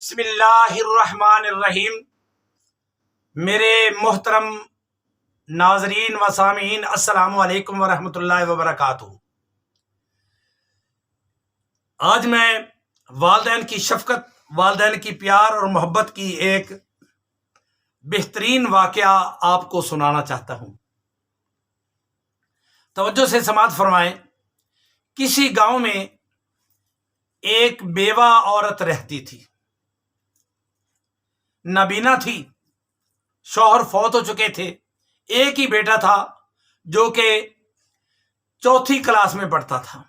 بسم اللہ الرحمن الرحیم۔ میرے محترم ناظرین و سامعین، السلام علیکم ورحمۃ اللہ وبرکاتہ۔ آج میں والدین کی شفقت، والدین کی پیار اور محبت کی ایک بہترین واقعہ آپ کو سنانا چاہتا ہوں۔ توجہ سے سماعت فرمائیں۔ کسی گاؤں میں ایک بیوہ عورت رہتی تھی، نابینا تھی، شوہر فوت ہو چکے تھے، ایک ہی بیٹا تھا جو کہ چوتھی کلاس میں پڑھتا تھا۔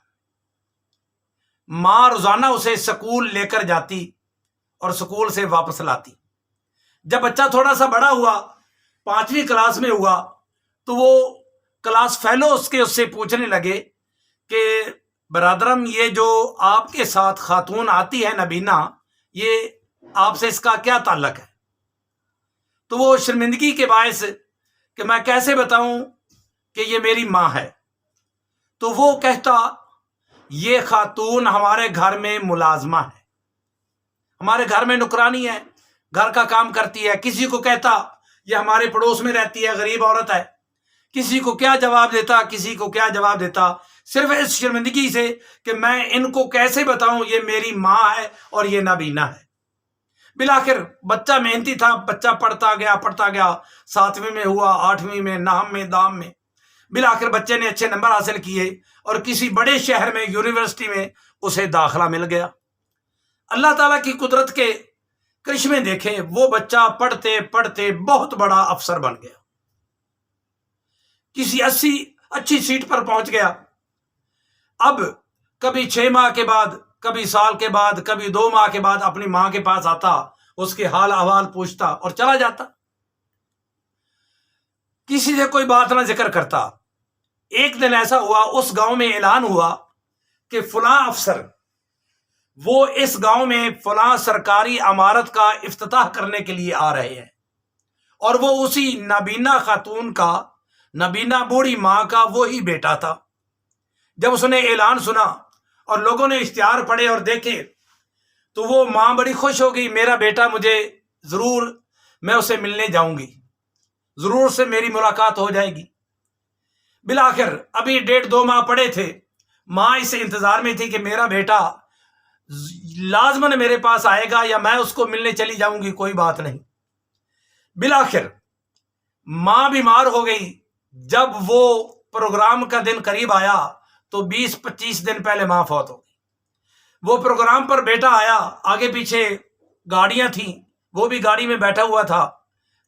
ماں روزانہ اسے سکول لے کر جاتی اور سکول سے واپس لاتی۔ جب بچہ تھوڑا سا بڑا ہوا، 5ویں کلاس میں ہوا، تو وہ کلاس فیلو اس سے پوچھنے لگے کہ برادرم، یہ جو آپ کے ساتھ خاتون آتی ہے نابینا، یہ آپ سے اس کا کیا تعلق ہے؟ تو وہ شرمندگی کے باعث کہ میں کیسے بتاؤں کہ یہ میری ماں ہے، تو وہ کہتا یہ خاتون ہمارے گھر میں ملازمہ ہے، ہمارے گھر میں نوکرانی ہے، گھر کا کام کرتی ہے۔ کسی کو کہتا یہ ہمارے پڑوس میں رہتی ہے، غریب عورت ہے۔ کسی کو کیا جواب دیتا، کسی کو کیا جواب دیتا، صرف اس شرمندگی سے کہ میں ان کو کیسے بتاؤں یہ میری ماں ہے اور یہ نابینا ہے۔ بالآخر بچہ محنتی تھا، بچہ پڑھتا گیا، 7ویں میں ہوا، 8ویں میں، 9 میں، دام میں۔ بالآخر بچے نے اچھے نمبر حاصل کیے اور کسی بڑے شہر میں یونیورسٹی میں اسے داخلہ مل گیا۔ اللہ تعالیٰ کی قدرت کے کرشمے دیکھیں، وہ بچہ پڑھتے پڑھتے بہت بڑا افسر بن گیا، کسی اچھی سیٹ پر پہنچ گیا۔ اب کبھی 6 ماہ کے بعد، کبھی سال کے بعد، کبھی 2 ماہ کے بعد اپنی ماں کے پاس آتا، اس کے حال احوال پوچھتا اور چلا جاتا، کسی سے کوئی بات نہ ذکر کرتا۔ ایک دن ایسا ہوا، اس گاؤں میں اعلان ہوا کہ فلاں افسر وہ اس گاؤں میں فلاں سرکاری عمارت کا افتتاح کرنے کے لیے آ رہے ہیں، اور وہ اسی نابینا خاتون کا، نابینا بوڑھی ماں کا وہی بیٹا تھا۔ جب اس نے اعلان سنا اور لوگوں نے اشتہار پڑھے اور دیکھے، تو وہ ماں بڑی خوش ہو گئی، میرا بیٹا مجھے ضرور، میں اسے ملنے جاؤں گی، ضرور سے میری ملاقات ہو جائے گی۔ بالآخر ابھی 1.5-2 ماہ پڑے تھے، ماں اس انتظار میں تھی کہ میرا بیٹا لازماً میرے پاس آئے گا یا میں اس کو ملنے چلی جاؤں گی، کوئی بات نہیں۔ بالآخر ماں بیمار ہو گئی۔ جب وہ پروگرام کا دن قریب آیا تو 20-25 دن پہلے ماں فوت ہو گئی۔ وہ پروگرام پر بیٹا آیا، آگے پیچھے گاڑیاں تھیں، وہ بھی گاڑی میں بیٹھا ہوا تھا،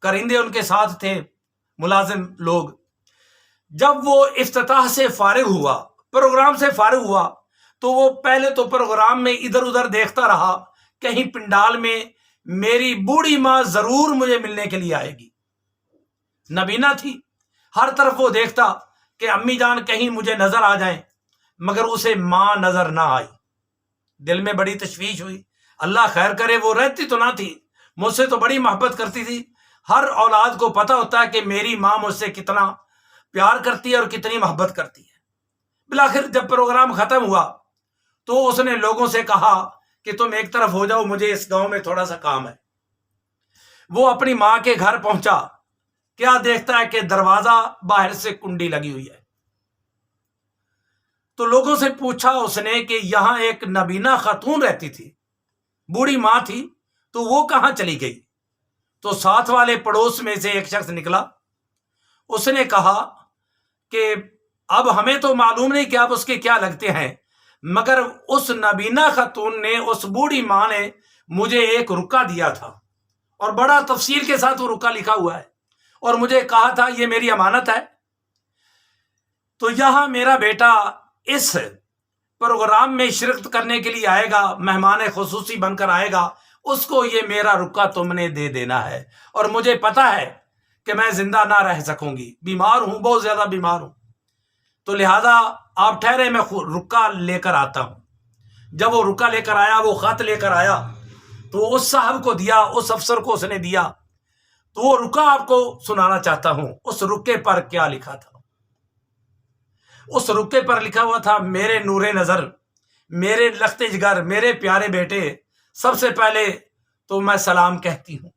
کرندے ان کے ساتھ تھے، ملازم لوگ۔ جب وہ افتتاح سے فارغ ہوا، پروگرام سے فارغ ہوا، تو وہ پہلے تو پروگرام میں ادھر ادھر دیکھتا رہا، کہیں پنڈال میں میری بوڑھی ماں ضرور مجھے ملنے کے لیے آئے گی۔ نابینا تھی، ہر طرف وہ دیکھتا کہ امی جان کہیں مجھے نظر آ جائیں، مگر اسے ماں نظر نہ آئی۔ دل میں بڑی تشویش ہوئی، اللہ خیر کرے، وہ رہتی تو نہ تھی، مجھ سے تو بڑی محبت کرتی تھی۔ ہر اولاد کو پتہ ہوتا ہے کہ میری ماں مجھ سے کتنا پیار کرتی ہے اور کتنی محبت کرتی ہے۔ بالآخر جب پروگرام ختم ہوا تو اس نے لوگوں سے کہا کہ تم ایک طرف ہو جاؤ، مجھے اس گاؤں میں تھوڑا سا کام ہے۔ وہ اپنی ماں کے گھر پہنچا، کیا دیکھتا ہے کہ دروازہ باہر سے کنڈی لگی ہوئی ہے۔ تو لوگوں سے پوچھا اس نے کہ یہاں ایک نابینا خاتون رہتی تھی، بوڑھی ماں تھی، تو وہ کہاں چلی گئی؟ تو ساتھ والے پڑوس میں سے ایک شخص نکلا، اس نے کہا کہ اب ہمیں تو معلوم نہیں کہ آپ اس کے کیا لگتے ہیں، مگر اس نابینا خاتون نے، اس بوڑھی ماں نے مجھے ایک رکا دیا تھا، اور بڑا تفصیل کے ساتھ وہ رکا لکھا ہوا ہے، اور مجھے کہا تھا یہ میری امانت ہے، تو یہاں میرا بیٹا اس پروگرام میں شرکت کرنے کے لیے آئے گا، مہمان خصوصی بن کر آئے گا، اس کو یہ میرا رکا تم نے دے دینا ہے، اور مجھے پتا ہے کہ میں زندہ نہ رہ سکوں گی، بیمار ہوں، بہت زیادہ بیمار ہوں، تو لہذا آپ ٹھہرے، میں رکا لے کر آتا ہوں۔ جب وہ رکا لے کر آیا، وہ خط لے کر آیا، تو اس صاحب کو دیا، اس افسر کو اس نے دیا، تو وہ رکا آپ کو سنانا چاہتا ہوں۔ اس رکے پر کیا لکھا تھا؟ اس رکے پر لکھا ہوا تھا، میرے نور نظر، میرے لخت جگر، میرے پیارے بیٹے، سب سے پہلے تو میں سلام کہتی ہوں.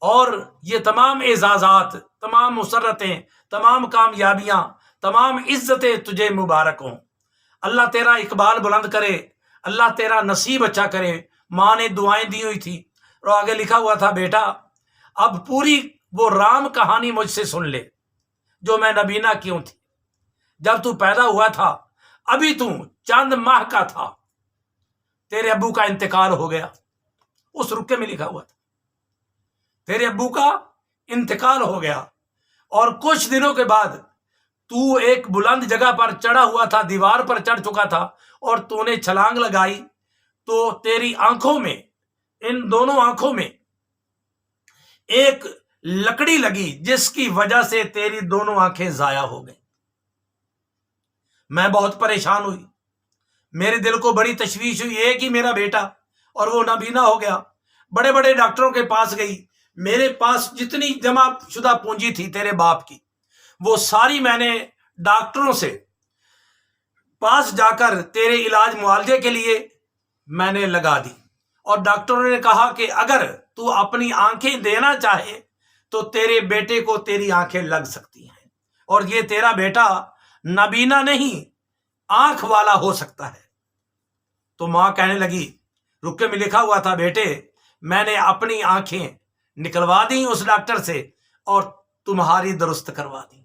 اور یہ تمام اعزازات، تمام مسرتیں، تمام کامیابیاں، تمام عزتیں تجھے مبارک ہوں. اللہ تیرا اقبال بلند کرے، اللہ تیرا نصیب اچھا کرے. ماں نے دعائیں دی ہوئی تھی اور آگے لکھا ہوا تھا، بیٹا اب پوری وہ رام کہانی مجھ سے سن لے جو میں نبینا کیوں تھی. جب تو پیدا ہوا تھا ابھی تو چند ماہ کا تھا، تیرے ابو کا انتقال ہو گیا. اس رکے میں لکھا ہوا تھا تیرے ابو کا انتقال ہو گیا، اور کچھ دنوں کے بعد تو ایک بلند جگہ پر چڑھا ہوا تھا، دیوار پر چڑھ چکا تھا، اور تو نے چھلانگ لگائی تو تیری آنکھوں میں، ان دونوں آنکھوں میں ایک لکڑی لگی جس کی وجہ سے تیری دونوں آنکھیں ضائع ہو گئیں. میں بہت پریشان ہوئی، میرے دل کو بڑی تشویش ہوئی ہے کہ میرا بیٹا اور وہ نابینا ہو گیا. بڑے بڑے ڈاکٹروں کے پاس گئی، میرے پاس جتنی جمع شدہ پونجی تھی تیرے باپ کی وہ ساری میں نے ڈاکٹروں سے پاس جا کر تیرے علاج معالجے کے لیے میں نے لگا دی. اور ڈاکٹروں نے کہا کہ اگر تو اپنی آنکھیں دینا چاہے تو تیرے بیٹے کو تیری آنکھیں لگ سکتی ہیں، اور یہ تیرا بیٹا نابینا نہیں آنکھ والا ہو سکتا ہے. تو ماں کہنے لگی، رکے میں لکھا ہوا تھا، بیٹے میں نے اپنی آنکھیں نکلوا دی اس ڈاکٹر سے اور تمہاری درست کروا دی.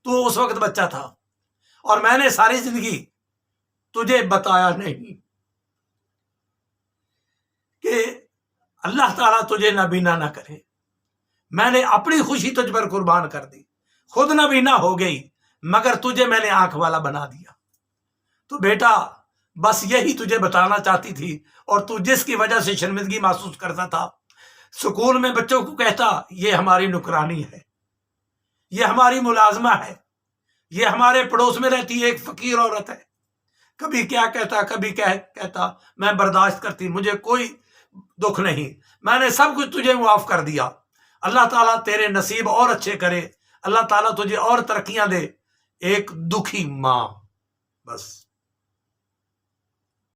تو اس وقت بچہ تھا اور میں نے ساری زندگی تجھے بتایا نہیں کہ اللہ تعالیٰ تجھے نابینا نہ کرے. میں نے اپنی خوشی تجھ پر قربان کر دی، خود نابینا ہو گئی مگر تجھے میں نے آنکھ والا بنا دیا. تو بیٹا بس یہی تجھے بتانا چاہتی تھی، اور تو جس کی وجہ سے شرمندگی محسوس کرتا تھا، سکول میں بچوں کو کہتا یہ ہماری نکرانی ہے، یہ ہماری ملازمہ ہے، یہ ہمارے پڑوس میں رہتی ایک فقیر عورت ہے، کبھی کیا کہتا کبھی کیا کہتا، میں برداشت کرتی، مجھے کوئی دکھ نہیں، میں نے سب کچھ تجھے معاف کر دیا. اللہ تعالیٰ تیرے نصیب اور اچھے کرے، اللہ تعالیٰ تجھے اور ترقیاں دے. ایک دکھی ماں. بس.